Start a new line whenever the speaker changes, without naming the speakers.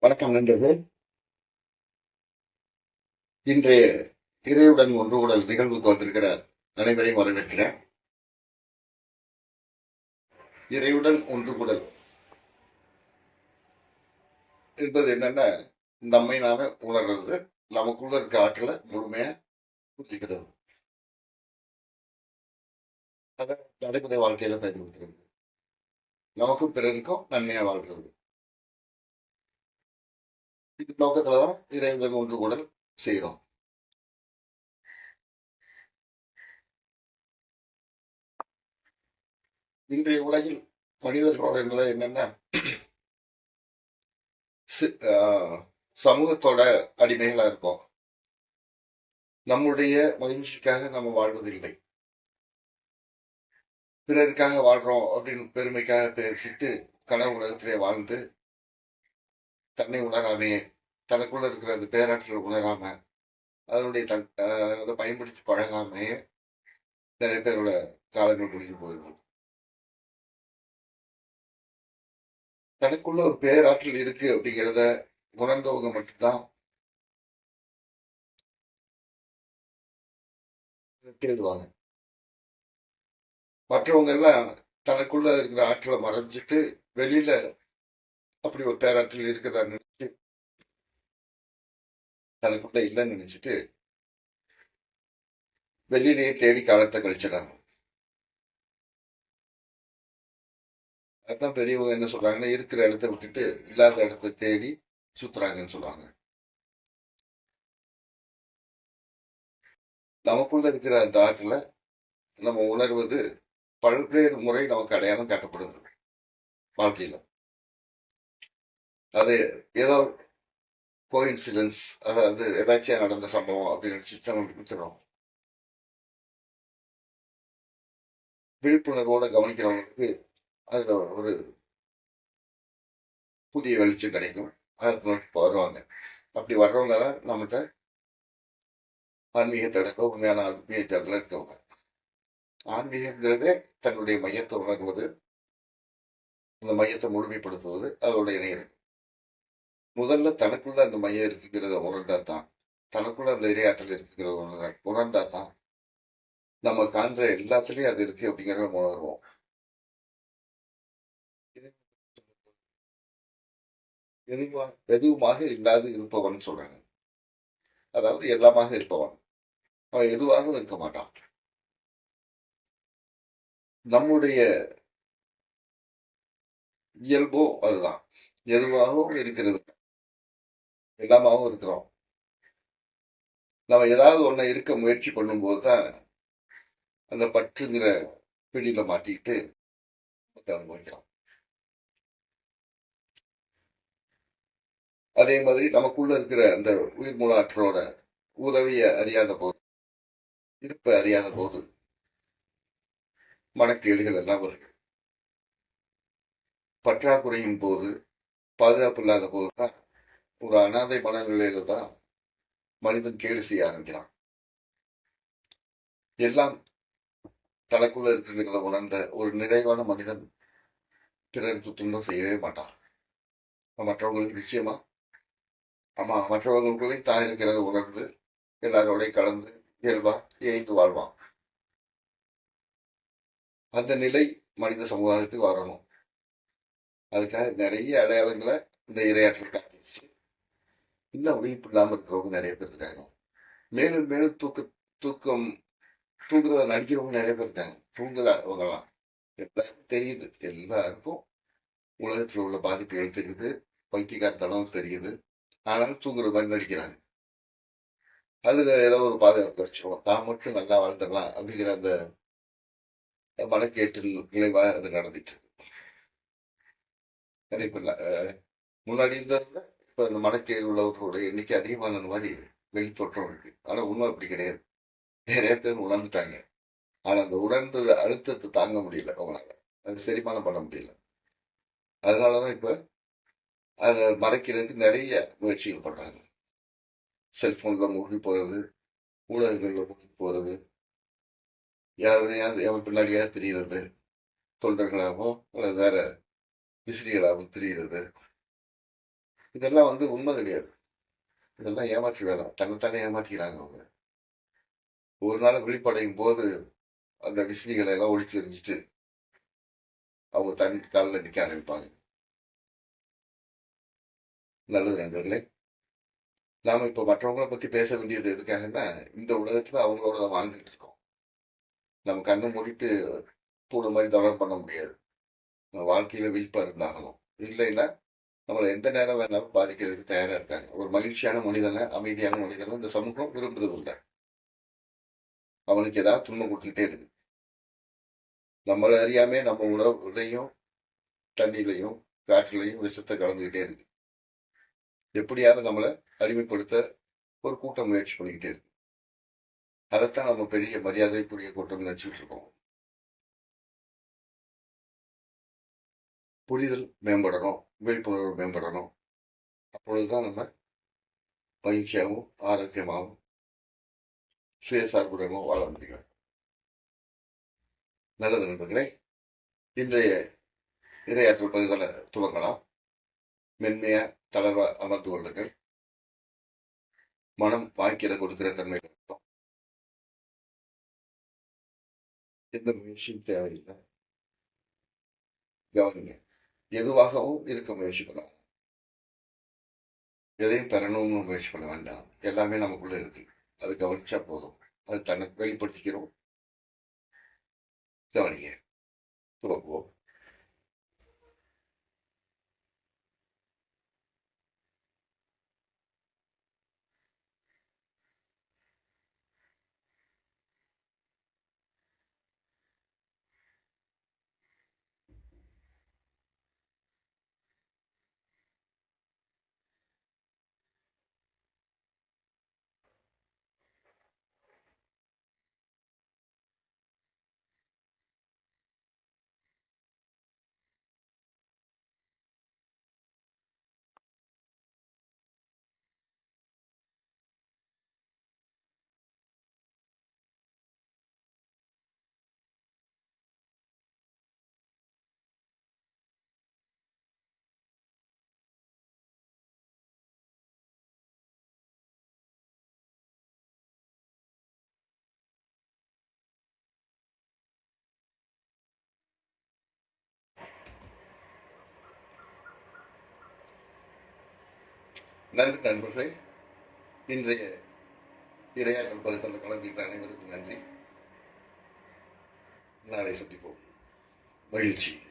வணக்கம் நண்பர்களே. இன்றைய இறையுடன் ஒன்று கூடல் நிகழ்வுக்கு வந்திருக்கிற அனைவரையும் வரவேற்கிறேன். இறையுடன் ஒன்று கூடல் என்பது என்னன்னா, நம்மை நாம உணர்றது, நமக்குள்ள இருக்க ஆற்றலை முழுமையா புரிஞ்சுக்கிறது, அதை நடைமுறை வாழ்க்கையில பயன்படுத்துறது, நமக்கும் பிறருக்கும் நன்மையா வாழ்றது. இது நோக்கத்துலதான் இறையுடன் ஒன்று கூடல் செய்கிறோம். இன்றைய உலகில் மனிதர்களோட நிலை என்னன்னா, சமூகத்தோட அடிமைகளா இருப்போம். நம்முடைய மகிழ்ச்சிக்காக நம்ம வாழ்வதில்லை, பிறருக்காக வாழ்றோம் அப்படின்னு பெருமைக்காக பேசிட்டு கனவு உலகத்திலே வாழ்ந்து தன்னை உணராமே, தனக்குள்ள இருக்கிற அந்த பேராற்றல் உணராம, அதனுடைய அதை பயன்படுத்தி பழகாமே நிறைய பேரோட காலங்கள் முடிஞ்சு போயிடும். தனக்குள்ள ஒரு பேராற்றல் இருக்கு அப்படிங்கிறத உணர்ந்தவங்க மட்டும்தான் தேடுவாங்க. மற்றவங்க எல்லாம் தனக்குள்ள இருக்கிற ஆற்றலை மறைஞ்சிட்டு வெளியில அப்படி ஒரு பேராற்றல் இருக்குதா நினைச்சு தனக்குள்ள இல்லைன்னு நினைச்சிட்டு வெளியிலேயே தேடி காலத்தை கழிச்சிடறாங்க. அதான் பெரியவங்க என்ன சொல்றாங்கன்னா, இருக்கிற இடத்த விட்டுட்டு இல்லாத இடத்த தேடி சுத்துறாங்கன்னு சொல்லுவாங்க. நமக்குள்ள இருக்கிற அந்த ஆற்றல நம்ம உணர்வது பல்வேறு முறை நமக்கு அடையாளம் காட்டப்படுது வாழ்க்கையில. அது ஏதோ கோயின்சிடன்ஸ், அதாவது ஏதாச்சும் நடந்த சம்பவம் அப்படின்னு நினைச்சிட்டு நம்ம விட்டுறோம். விழிப்புணர்வோட கவனிக்கிறவங்களுக்கு அதுல ஒரு புதிய வெளிச்சம் கிடைக்கும். அதுக்கு நோக்கி வருவாங்க. அப்படி வர்றவங்க தான் நம்மகிட்ட ஆன்மீக தடக்க உண்மையான ஆன்மீக தடல இருக்கவங்க. ஆன்மீகங்கிறதே தன்னுடைய மையத்தை உணர்வது, அந்த மையத்தை முழுமைப்படுத்துவது, அதோட இணையம். முதல்ல தனக்குள்ள அந்த மையம் இருக்குங்கிறத உணர்ந்தா தான், தனக்குள்ள அந்த இரையாற்றல் இருக்குங்கிறத உணர்ந்தா தான் நம்ம காண்ற எல்லாத்துலயும் அது இருக்கு அப்படிங்கிறத உணர்வோம். எதுவுமாக இல்லாது இருப்பவன் சொல்றாங்க. அதாவது எல்லாமாக இருப்பவன் அவன் எதுவாகவும் இருக்க மாட்டான். நம்முடைய இயல்போ அதுதான். எதுவாகவும் இருக்கிறது, எல்லாமாகவும் இருக்கிறோம். நம்ம ஏதாவது ஒண்ண இருக்க முயற்சி பண்ணும்போது தான் அந்த பற்றுங்கிற பிடியில மாட்டிக்கிட்டு அனுபவிக்கிறோம். அதே மாதிரி நமக்குள்ள இருக்கிற அந்த உயிர் மூல ஆற்றலோட உதவியை அறியாத போது, இருப்பை அறியாத போது மனக்கேடுகள் எல்லாம் வருது. பற்றாக்குறையின் போது, பாதுகாப்பு இல்லாத போதுதான், ஒரு அனாதை மனநிலையில தான் மனிதன் கேடு செய்ய ஆரம்பிக்கிறான். எல்லாம் தனக்குள்ள இருக்குங்கிறத உணர்ந்த ஒரு நிறைவான மனிதன் பிறருக்கு துன்பம் செய்யவே மாட்டான். மற்றவங்களுக்கு நிச்சயமா, ஆமா, மற்றவர்களுக்குள்ளேயும் தான் இருக்கிறத உணர்ந்து எல்லாரோடையும் கலந்து இயல்பா இயைந்து வாழ்வான். அந்த நிலை மனித சமுதாயத்துக்கு வரணும். அதுக்காக நிறைய அடையாளங்களை இந்த இரையாற்றல் காட்டிடுச்சு. இன்னும் விழிப்பு இல்லாமல் இருக்கிறவங்க நிறைய பேர் இருக்காங்க. மேலும் மேலும் தூக்கம் தூங்குறத நடிக்கிறவங்க நிறைய பேர் இருக்காங்க. தூங்கல அவங்கலாம் எல்லாருக்கும் தெரியுது. எல்லாருக்கும் உலகத்தில் உள்ள பாதிப்புகள் தெரியுது, பைத்தியக்காரத்தனம் தெரியுது. ஆனாலும் தூங்குற மாதிரி நடிக்கிறாங்க. அதுல ஏதோ ஒரு பாதுகாப்பு கிடைச்சிருவோம், தான் மட்டும் நல்லா வாழ்ந்துடலாம் அப்படிங்கிற அந்த மனக்கேட்டின் விளைவாக அது நடந்துட்டு இருக்கு. இப்ப முன்னாடி இருந்தவங்க இப்ப இந்த மனக்கேடு உள்ளவர்களோட எண்ணிக்கை அதிகமான மாதிரி வெளி தோற்றம் இருக்கு. ஆனா உண்மை அப்படி கிடையாது. நிறைய பேர் உணர்ந்துட்டாங்க. ஆனா அந்த உணர்ந்தது அழுத்தத்தை தாங்க முடியல அவங்களால. அது செரிமானம் பண்ண முடியல. அதனாலதான் இப்ப அதை மறைக்கிறதுக்கு நிறைய முயற்சிகள் பண்றாங்க. செல்போன்ல மூழ்கி போறது, ஊடகங்கள்ல மூழ்கி போறது, யாரையாவது எவன் பின்னாடியாவது திரியிறது, தொண்டர்களாகவும் அல்லது வேற விசிறிகளாகவும் திரியிறது, இதெல்லாம் உண்மை கிடையாது. இதெல்லாம் ஏமாற்று வேலை. தன்னைத்தானே ஏமாத்திக்கிறாங்க அவங்க. ஒரு நாள் விழிப்படையும் போது அந்த விசிறிகளை எல்லாம் ஒழிச்சு எறிஞ்சிட்டு அவங்க தன் காலில் நிற்க ஆரம்பிப்பாங்க. நல்லது நண்பர்களே. நாம இப்ப மற்றவங்களை பத்தி பேச வேண்டியது எதுக்காகன்னா, இந்த உலகத்துல அவங்களோட தான் வாழ்ந்துட்டு இருக்கோம். நம்ம கண்ணை மூடிட்டு தூணு மாதிரி தவறு பண்ண முடியாது. நம்ம வாழ்க்கையில விழிப்பா இருந்தாகணும். இல்லைன்னா நம்மளை எந்த நேரம் வேணாலும் பாதிக்கிறதுக்கு தயாரா இருக்காங்க. ஒரு மகிழ்ச்சியான மனிதனை, அமைதியான மனிதனை இந்த சமூகம் விரும்புறது இல்லை. அவனுக்கு ஏதாவது துன்பம் கொடுத்துக்கிட்டே இருக்கு. நம்மளை அறியாமே நம்ம உணவுலையும் தண்ணிலையும் காற்றுலையும் விஷத்தை கலந்துகிட்டே இருக்கு. எப்படியாவது நம்மளை அடிமைப்படுத்த ஒரு கூட்டம் முயற்சி பண்ணிக்கிட்டே இருக்கு. அதைத்தான் நம்ம பெரிய மரியாதைக்குரிய கூட்டம் நினைச்சிட்டு இருக்கோம். புரிதல் மேம்படணும், விழிப்புணர்வு மேம்படணும். அப்பொழுதுதான் நம்ம மகிழ்ச்சியாகவும் ஆரோக்கியமாகவும் சுயசார்புடனும் வாழ முடியும். நல்லது நண்பர்களே. இன்றைய இரையாற்றல் பகுதிகளை துவங்கலாம். மென்மையா தளர்வா அமர்ந்து கொள்ளுங்கள். மனம் வாய்க்கிற கொடுக்கிற தன்மை இருக்கும். எந்த முயற்சியும் தேவையில்லை. கவனிங்க. எதுவாகவும் இருக்க முயற்சி பண்ணலாம். எதையும் பெறணும்னு முயற்சி பண்ண வேண்டாம். எல்லாமே நமக்குள்ள இருக்கு. அது கவனிச்சா போதும். அது தன்னை வெளிப்படுத்திக்கிறோம். கவனிங்க. துவக்குவோம். நன்றி நண்பர்களே. இன்றைய இரையாற்றல் பகுதியில் கலந்துக்கிட்ட அனைவருக்கும் நன்றி. நாளை சந்திப்போம். மகிழ்ச்சி.